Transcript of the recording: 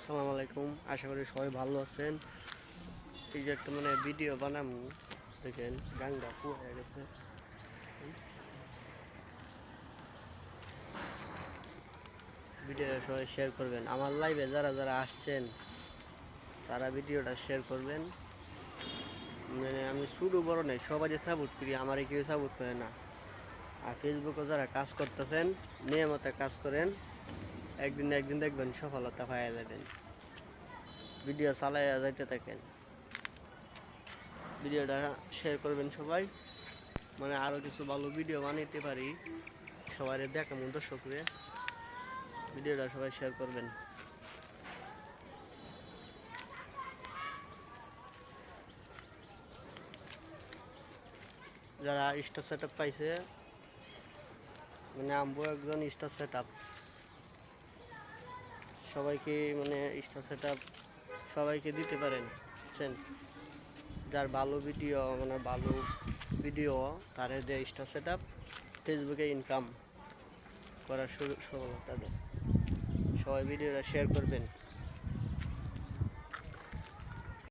আসসালামু আলাইকুম। আশা করি সবাই ভালো আছেন। এই যে একটা ভিডিও বানাবো, দেখেন গাংটা হয়ে গেছে। ভিডিওটা সবাই শেয়ার করবেন। আমার লাইভে যারা যারা আসছেন তারা ভিডিওটা শেয়ার করবেন। আমি ছোটো বড় নেই, সবাই সাপোর্ট করি, আমারে কেউ সাপোর্ট করে না। আর ফেসবুকে যারা কাজ করতেছেন নিয়মিত কাজ করেন, একদিন একদিন দেখবেন সফলতা পাওয়া যাবেন। ভিডিও চালাইয়া যাইতে থাকেন, ভিডিওটা শেয়ার করবেন সবাই। আরও কিছু ভালো ভিডিও বানাইতে পারি, সবাই দেখাবো দর্শকরে। ভিডিওটা সবাই শেয়ার করবেন। যারা স্টার সেট আপ পাইছে, আমবো একজন স্টার সেট আপ, সবাইকে স্টার সেট আপ সবাইকে দিতে পারেন, বুঝছেন? যার ভালো ভিডিও তারে দেয় স্টার সেট আপ, ফেসবুকে ইনকাম করার সফলতা দেয়। সবাই ভিডিওটা শেয়ার করবেন।